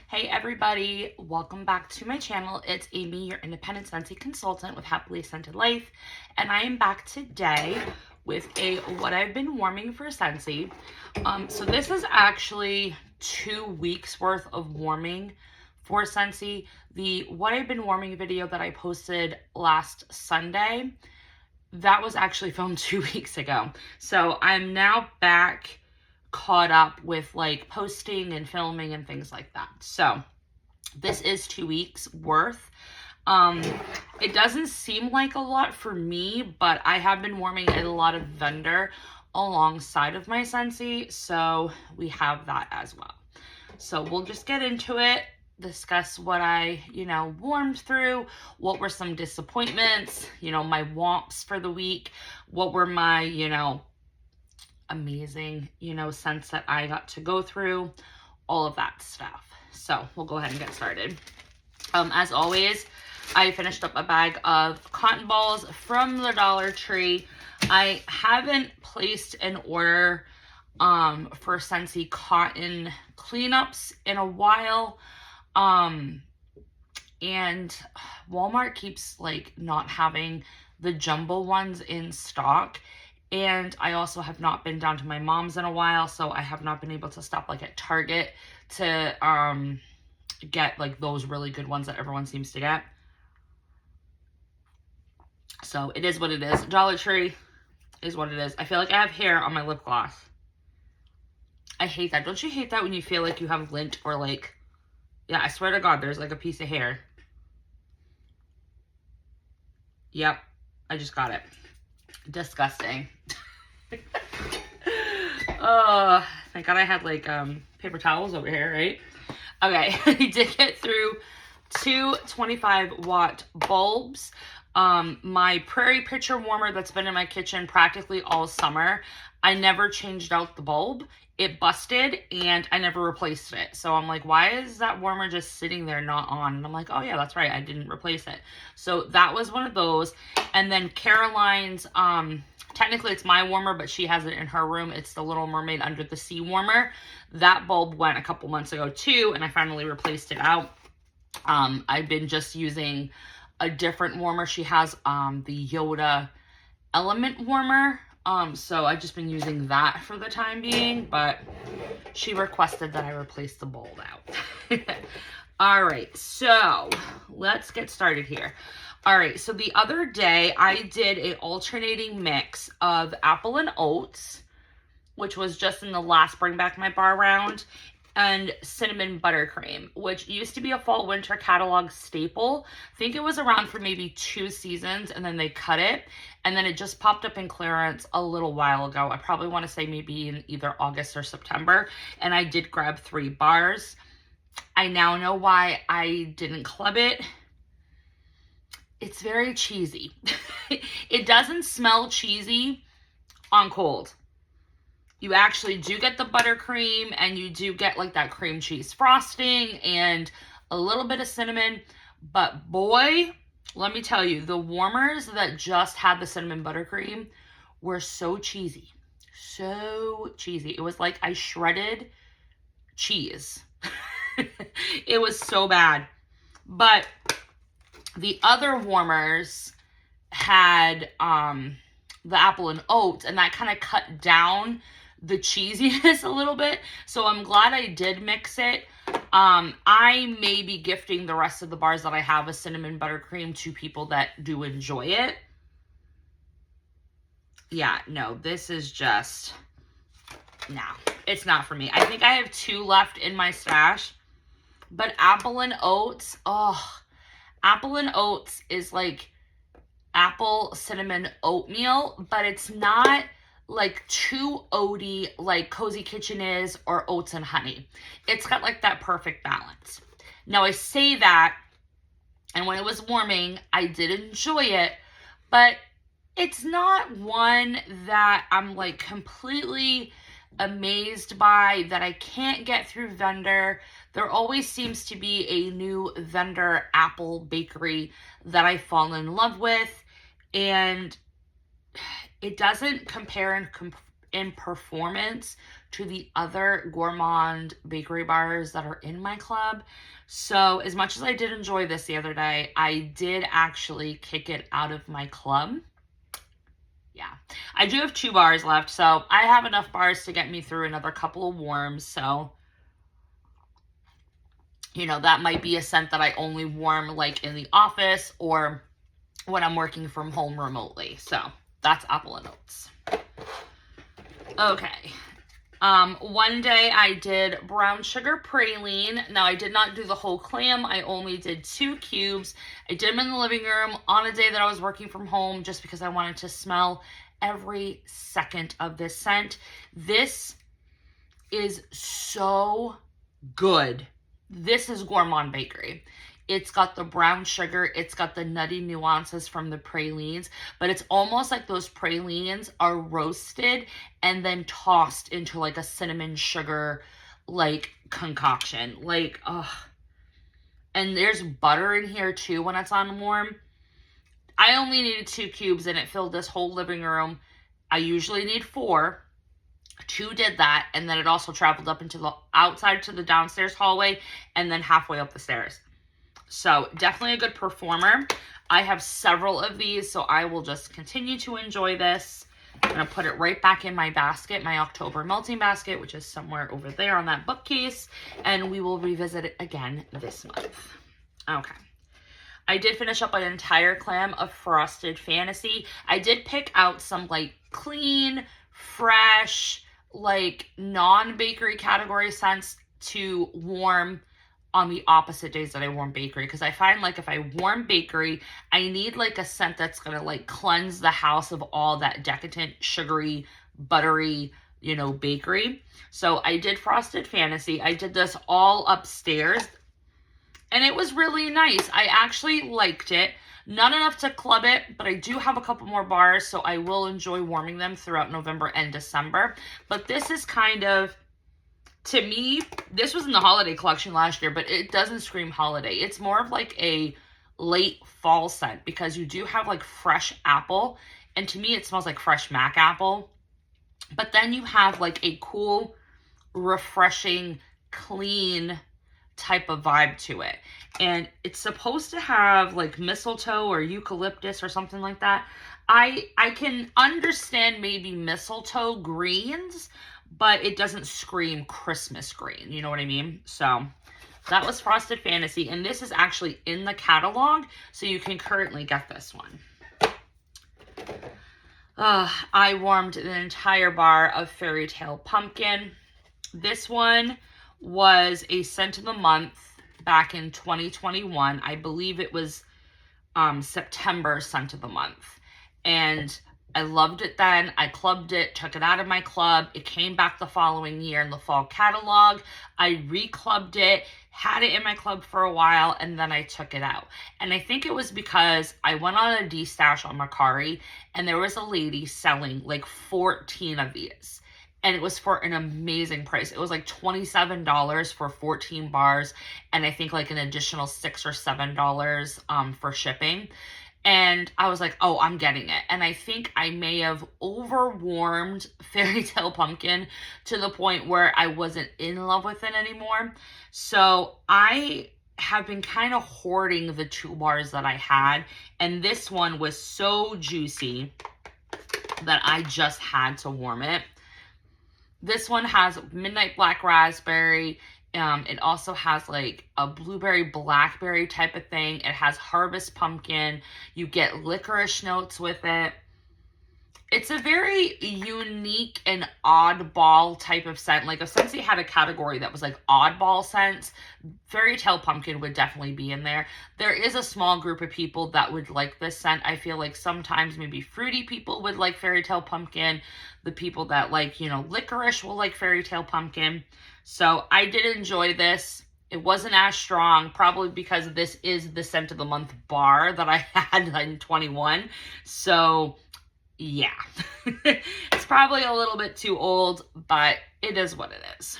Hey everybody, welcome back to my channel. It's Amy, your independent Scentsy consultant with Happily Scented Life, and I am back today with a what I've been warming for Scentsy. So this is actually 2 weeks worth of warming for Scentsy. The what I've been warming video that I posted last Sunday, that was actually filmed 2 weeks ago. So I'm now back caught up with like posting and filming and things like that. So this is 2 weeks worth. It doesn't seem like a lot for me, but I have been warming a lot of vendor alongside of my Scentsy, so we have that as well. So we'll just get into it, discuss what I, warmed through, what were some disappointments, my womps for the week, what were my, amazing, scents that I got to go through, all of that stuff. So we'll go ahead and get started. As always, I finished up a bag of cotton balls from the Dollar Tree. I haven't placed an order for Scentsy cotton cleanups in a while. And Walmart keeps like not having the jumbo ones in stock. And I also have not been down to my mom's in a while, so I have not been able to stop like at Target to get like those really good ones that everyone seems to get. So it is what it is. Dollar Tree is what it is. I feel like I have hair on my lip gloss. I hate that. Don't you hate that when you feel like you have lint or like, yeah, I swear to God, there's like a piece of hair. Yep, I just got it. Disgusting. Oh, thank God I had like paper towels over here, right? Okay, I did get through 2 25-watt bulbs. My Prairie Pitcher warmer that's been in my kitchen practically all summer, I never changed out the bulb. It busted and I never replaced it. So I'm like, why is that warmer just sitting there not on? And I'm like, oh yeah, that's right, I didn't replace it. So that was one of those. And then Caroline's, technically it's my warmer, but she has it in her room. It's the Little Mermaid Under the Sea warmer. That bulb went a couple months ago too, and I finally replaced it out. I've been just using a different warmer. She has the Yoda Element warmer. So I've just been using that for the time being, but she requested that I replace the bulb out. All right, so let's get started here. All right, so the other day I did a alternating mix of apple and oats, which was just in the last Bring Back My Bar round, and cinnamon buttercream, which used to be a fall winter catalog staple. I think it was around for maybe 2 seasons and then they cut it. And then it just popped up in clearance a little while ago. I probably want to say maybe in either August or September. And I did grab 3 bars. I now know why I didn't club it. It's very cheesy. It doesn't smell cheesy on cold. You actually do get the buttercream and you do get like that cream cheese frosting and a little bit of cinnamon. But boy, let me tell you, the warmers that just had the cinnamon buttercream were so cheesy. So cheesy. It was like I shredded cheese. It was so bad. But the other warmers had the apple and oats, and that kind of cut down the cheesiness a little bit. So I'm glad I did mix it. I may be gifting the rest of the bars that I have a cinnamon buttercream to people that do enjoy it. Yeah, no, this is just, no, it's not for me. I think I have 2 left in my stash, but apple and oats, oh, apple and oats is like apple cinnamon oatmeal, but it's not like too oaty like Cozy Kitchen is or oats and honey. It's got like that perfect balance. Now I say that, and when it was warming, I did enjoy it, but it's not one that I'm like completely amazed by, that I can't get through vendor. There always seems to be a new vendor apple bakery that I fall in love with, and it doesn't compare in performance to the other gourmand bakery bars that are in my club. So as much as I did enjoy this the other day, I did actually kick it out of my club. Yeah, I do have 2 bars left, so I have enough bars to get me through another couple of warms. So, you know, that might be a scent that I only warm like in the office or when I'm working from home remotely. So that's Apple and Oats. Okay. One day I did brown sugar praline. Now I did not do the whole clam. I only did 2 cubes. I did them in the living room on a day that I was working from home just because I wanted to smell every second of this scent. This is so good. This is Gourmand Bakery. It's got the brown sugar. It's got the nutty nuances from the pralines, but it's almost like those pralines are roasted and then tossed into like a cinnamon sugar like concoction. Like, ugh. And there's butter in here too when it's on warm. I only needed 2 cubes and it filled this whole living room. I usually need 4. 2 did that, and then it also traveled up into the outside to the downstairs hallway and then halfway up the stairs. So definitely a good performer. I have several of these, so I will just continue to enjoy this. I'm going to put it right back in my basket, my October melting basket, which is somewhere over there on that bookcase, and we will revisit it again this month. Okay. I did finish up an entire clam of Frosted Fantasy. I did pick out some like clean, fresh, like non-bakery category scents to warm on the opposite days that I warm bakery, because I find like if I warm bakery, I need like a scent that's gonna like cleanse the house of all that decadent, sugary, buttery, you know, bakery. So I did Frosted Fantasy. I did this all upstairs and it was really nice. I actually liked it. Not enough to club it, but I do have a couple more bars, so I will enjoy warming them throughout November and December. But this is kind of, to me, this was in the holiday collection last year, but it doesn't scream holiday. It's more of like a late fall scent because you do have like fresh apple. And to me, it smells like fresh Mac apple. But then you have like a cool, refreshing, clean type of vibe to it. And it's supposed to have like mistletoe or eucalyptus or something like that. I can understand maybe mistletoe greens, but it doesn't scream Christmas green. You know what I mean? So that was Frosted Fantasy. And this is actually in the catalog, so you can currently get this one. I warmed an entire bar of Fairy Tale Pumpkin. This one was a scent of the month back in 2021. I believe it was September scent of the month. And I loved it then. I clubbed it, took it out of my club. It came back the following year in the fall catalog. I re-clubbed it, had it in my club for a while, and then I took it out. And I think it was because I went on a D-stash on Mercari, and there was a lady selling like 14 of these. And it was for an amazing price. It was like $27 for 14 bars, and I think like an additional $6 or $7 for shipping. And I was like, oh, I'm getting it. And I think I may have overwarmed Fairy Tale Pumpkin to the point where I wasn't in love with it anymore. So I have been kind of hoarding the 2 bars that I had. And this one was so juicy that I just had to warm it. This one has Midnight Black Raspberry. It also has like a blueberry blackberry type of thing. It has harvest pumpkin. You get licorice notes with it. It's a very unique and oddball type of scent. Like if Scentsy had a category that was like oddball scents, Fairy Tale Pumpkin would definitely be in there. There is a small group of people that would like this scent. I feel like sometimes maybe fruity people would like Fairy Tale Pumpkin. The people that like, you know, licorice will like Fairy Tale Pumpkin. So I did enjoy this. It wasn't as strong, probably because this is the scent of the month bar that I had in 21. So yeah, it's probably a little bit too old, but it is what it is.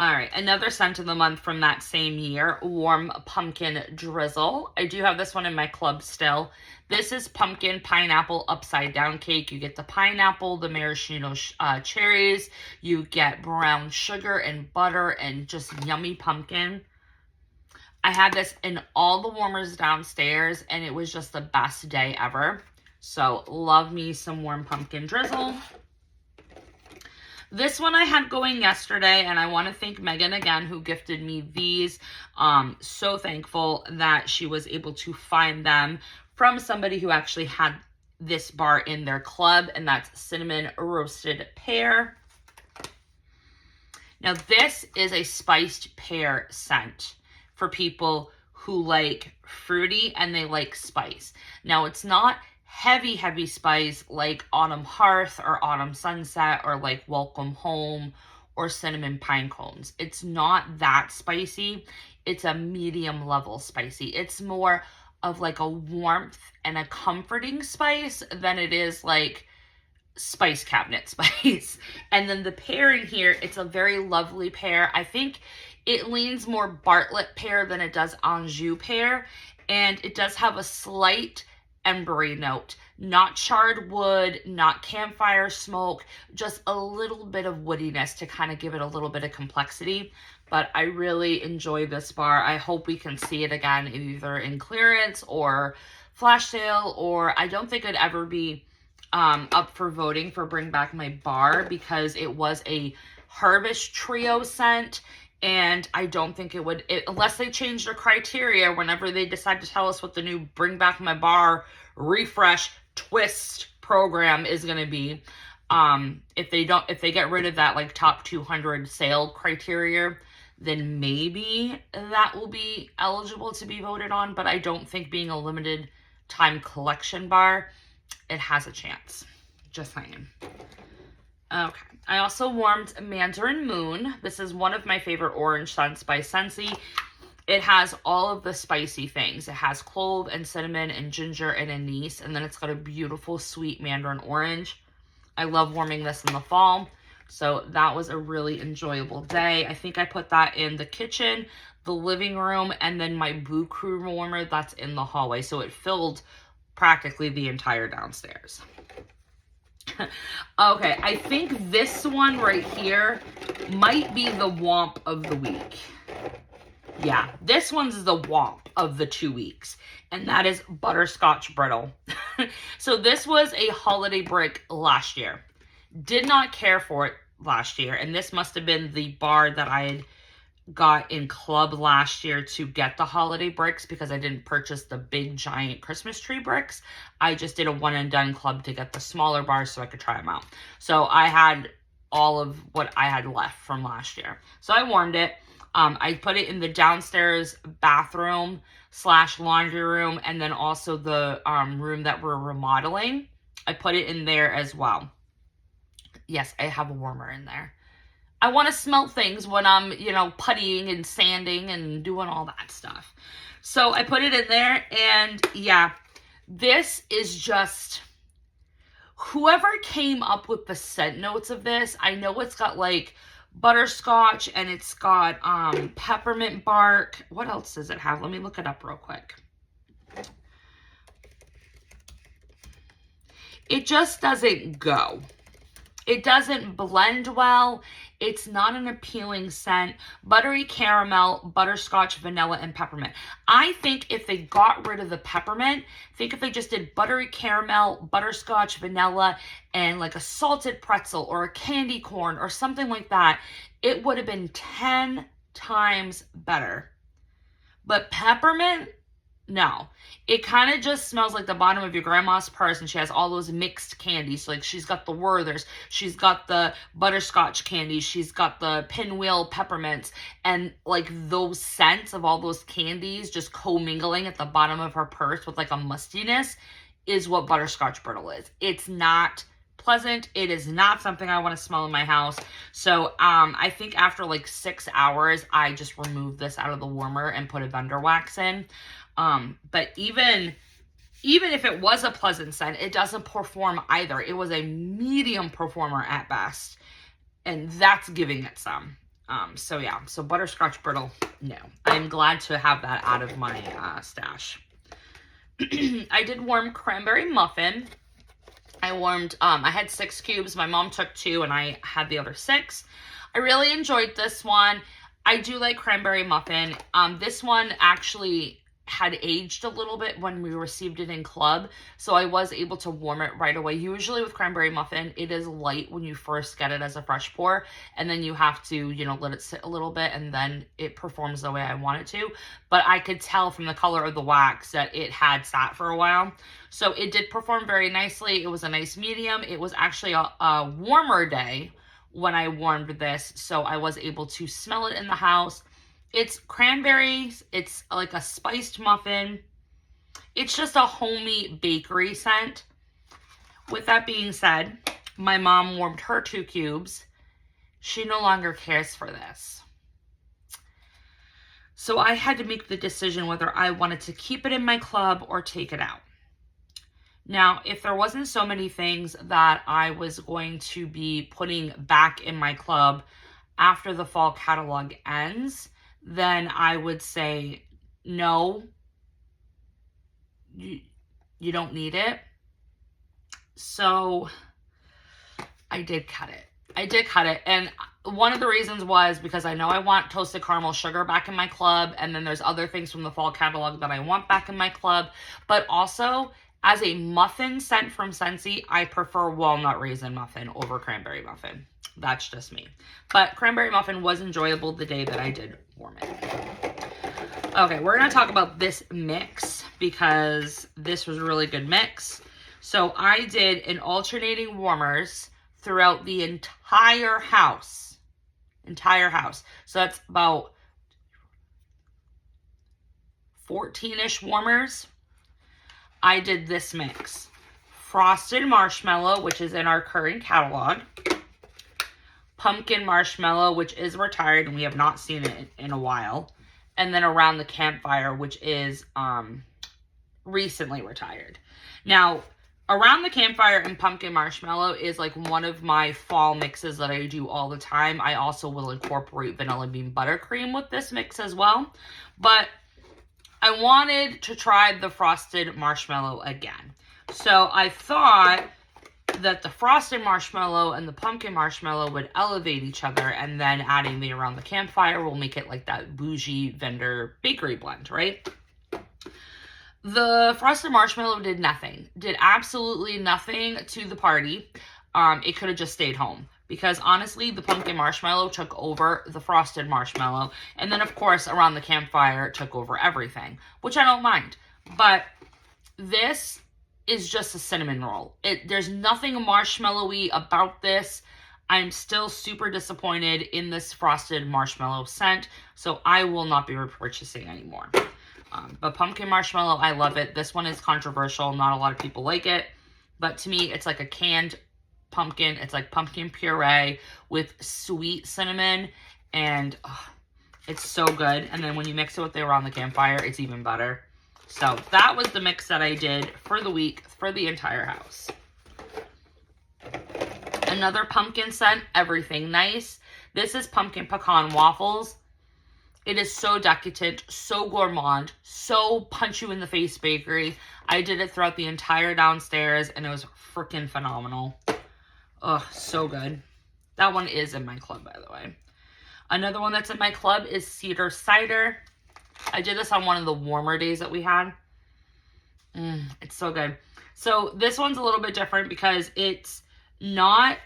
All right, another scent of the month from that same year, Warm Pumpkin Drizzle. I do have this one in my club still. This is pumpkin pineapple upside down cake. You get the pineapple, the maraschino cherries. You get brown sugar and butter and just yummy pumpkin. I had this in all the warmers downstairs, and it was just the best day ever. So love me some Warm Pumpkin Drizzle. This one I had going yesterday, and I want to thank Megan again, who gifted me these. So thankful that she was able to find them from somebody who actually had this bar in their club, and that's Cinnamon Roasted Pear. Now, this is a spiced pear scent for people who like fruity and they like spice. Now, it's not heavy spice like Autumn Hearth or Autumn Sunset or like Welcome Home or Cinnamon Pine Cones. It's not that spicy. It's a medium level spicy. It's more of like a warmth and a comforting spice than it is like spice cabinet spice. And then the pear in here, it's a very lovely pear. I think it leans more Bartlett pear than it does Anjou pear. And it does have a slight embery note, not charred wood, not campfire smoke, just a little bit of woodiness to kind of give it a little bit of complexity. But I really enjoy this bar. I hope we can see it again, either in clearance or flash sale, or I don't think it'd ever be up for voting for Bring Back My Bar, because it was a Harvest Trio scent. And I don't think it would, unless they change their criteria whenever they decide to tell us what the new Bring Back My Bar refresh twist program is going to be. If they get rid of that like top 200 sale criteria, then maybe that will be eligible to be voted on. But I don't think, being a limited time collection bar, it has a chance. Just saying. Okay. I also warmed Mandarin Moon. This is one of my favorite orange scents by Scentsy. It has all of the spicy things. It has clove and cinnamon and ginger and anise, and then it's got a beautiful sweet mandarin orange. I love warming this in the fall, so that was a really enjoyable day. I think I put that in the kitchen, the living room, and then my Boo Crew warmer that's in the hallway, so it filled practically the entire downstairs. Okay, I think this one right here might be the Womp of the week. Yeah, this one's the Womp of the 2 weeks, and that is Butterscotch Brittle. So this was a holiday brick last year. Did not care for it last year, and this must have been the bar that I had got in club last year to get the holiday bricks, because I didn't purchase the big giant Christmas tree bricks. I just did a one and done club to get the smaller bars so I could try them out. So I had all of what I had left from last year. So I warmed it. I put it in the downstairs bathroom / laundry room, and then also the room that we're remodeling. I put it in there as well. Yes, I have a warmer in there. I want to smell things when I'm, puttying and sanding and doing all that stuff. So I put it in there, and yeah, this is just, whoever came up with the scent notes of this, I know it's got like butterscotch and it's got peppermint bark. What else does it have? Let me look it up real quick. It just doesn't go. It doesn't blend well. It's not an appealing scent. Buttery caramel, butterscotch, vanilla, and peppermint. I think if they got rid of the peppermint, if they just did buttery caramel, butterscotch, vanilla, and like a salted pretzel or a candy corn or something like that, it would have been 10 times better. But peppermint, no. It kind of just smells like the bottom of your grandma's purse, and she has all those mixed candies. Like, she's got the Werthers, she's got the butterscotch candies, she's got the pinwheel peppermints, and like those scents of all those candies just commingling at the bottom of her purse with like a mustiness is what butterscotch brittle is. It's not pleasant. It is not something I want to smell in my house. So I think after like 6 hours, I just removed this out of the warmer and put a Vendor wax in. But even if it was a pleasant scent, it doesn't perform either. It was a medium performer at best, and that's giving it some. So yeah, so butterscotch brittle, no. I'm glad to have that out of my stash. I did warm cranberry muffin. I warmed, I had 6 cubes. My mom took 2 and I had the other 6. I really enjoyed this one. I do like cranberry muffin. This one actually had aged a little bit when we received it in club, so I was able to warm it right away. Usually with cranberry muffin, it is light when you first get it as a fresh pour, and then you have to, you know, let it sit a little bit, and then it performs the way I want it to. But I could tell from the color of the wax that it had sat for a while, so it did perform very nicely. It was a nice medium. It was actually a warmer day when I warmed this, so I was able to smell it in the house. It's cranberries. It's like a spiced muffin. It's just a homey bakery scent. With that being said, my mom warmed her 2 cubes. She no longer cares for this. So I had to make the decision whether I wanted to keep it in my club or take it out. Now, if there wasn't so many things that I was going to be putting back in my club after the fall catalog ends, then I would say, no, you don't need it. So I did cut it. And one of the reasons was because I know I want toasted caramel sugar back in my club. And then there's other things from the fall catalog that I want back in my club. But also, as a muffin scent from Scentsy, I prefer walnut raisin muffin over cranberry muffin. That's just me. But cranberry muffin was enjoyable the day that I did warm it. Okay, we're going to talk about this mix because this was a really good mix. So I did an alternating warmers throughout the entire house. So that's about 14-ish warmers. I did this mix. Frosted marshmallow, which is in our current catalog. Pumpkin marshmallow, which is retired and we have not seen it in a while. And then around the campfire, which is recently retired. Now, around the campfire and pumpkin marshmallow is like one of my fall mixes that I do all the time. I also will incorporate vanilla bean buttercream with this mix as well. But I wanted to try the frosted marshmallow again. So I thought that the frosted marshmallow and the pumpkin marshmallow would elevate each other, and then adding the around the campfire will make it like that bougie vendor bakery blend, right? The frosted marshmallow did nothing. Did absolutely nothing to the party. It could have just stayed home. Because honestly, the pumpkin marshmallow took over the frosted marshmallow. And then, of course, around the campfire took over everything. Which I don't mind. But this is just a cinnamon roll. There's nothing marshmallowy about this. I'm still super disappointed in this frosted marshmallow scent. So I will not be repurchasing anymore. But pumpkin marshmallow, I love it. This one is controversial. Not a lot of people like it. But to me, it's like a canned pumpkin. It's like pumpkin puree with sweet cinnamon. And it's so good. And then when you mix it with the around the campfire, it's even better. So that was the mix that I did for the week for the entire house. Another pumpkin scent, everything nice. This is pumpkin pecan waffles. It is so decadent, so gourmand, so punch you in the face bakery. I did it throughout the entire downstairs and it was freaking phenomenal. Oh, so good. That one is in my club, by the way. Another one that's in my club is cedar cider. I did this on one of the warmer days that we had. It's so good. So this one's a little bit different because it's not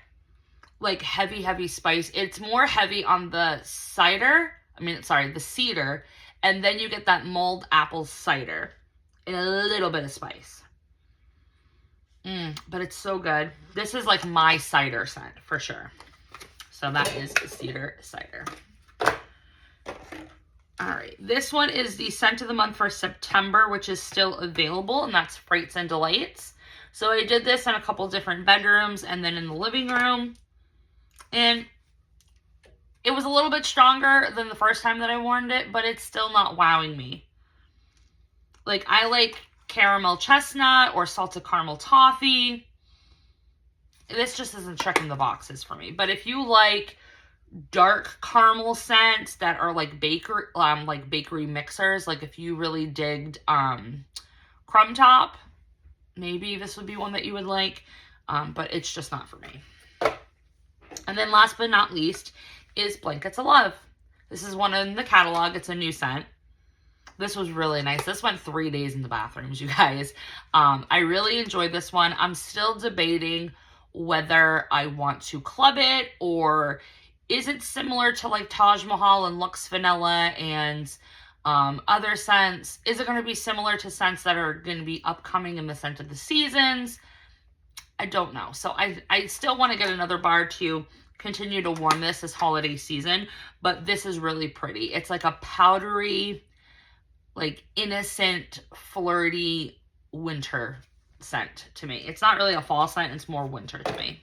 like heavy spice. It's more heavy on the cider. The cedar. And then you get that mulled apple cider and a little bit of spice. But it's so good. This is like my cider scent for sure. So that is cedar cider. All right, this one is the scent of the month for September, which is still available, and that's Frights and Delights. So I did this in a couple different bedrooms and then in the living room. And it was a little bit stronger than the first time that I warmed it, but it's still not wowing me. Like, I like caramel chestnut or salted caramel toffee. This just isn't checking the boxes for me. But if you like dark caramel scents that are like bakery mixers. Like if you really digged Crumb Top, maybe this would be one that you would like, but it's just not for me. And then last but not least is Blankets of Love. This is one in the catalog. It's a new scent. This was really nice. This went 3 days in the bathrooms, you guys. I really enjoyed this one. I'm still debating whether I want to club it, or is it similar to like Taj Mahal and Luxe Vanilla and other scents? Is it going to be similar to scents that are going to be upcoming in the scent of the seasons? I don't know. So I still want to get another bar to continue to warm this holiday season, but this is really pretty. It's like a powdery, like innocent, flirty winter scent to me. It's not really a fall scent, it's more winter to me.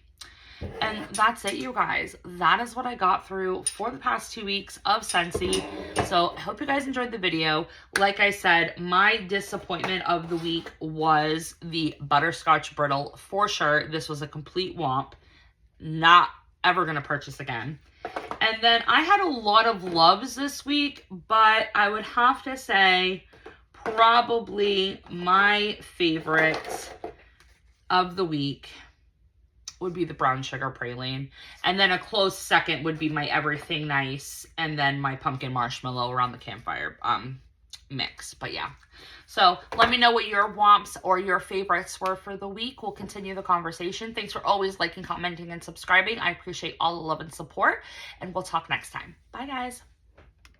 And that's it, you guys. That is what I got through for the past 2 weeks of Scentsy. So I hope you guys enjoyed the video. Like I said, my disappointment of the week was the Butterscotch Brittle for sure. This was a complete womp. Not ever going to purchase again. And then I had a lot of loves this week, but I would have to say probably my favorite of the week would be the Brown Sugar Praline. And then a close second would be my Everything Nice, and then my Pumpkin Marshmallow around the campfire mix. But yeah. So let me know what your womps or your favorites were for the week. We'll continue the conversation. Thanks for always liking, commenting, and subscribing. I appreciate all the love and support, and we'll talk next time. Bye, guys.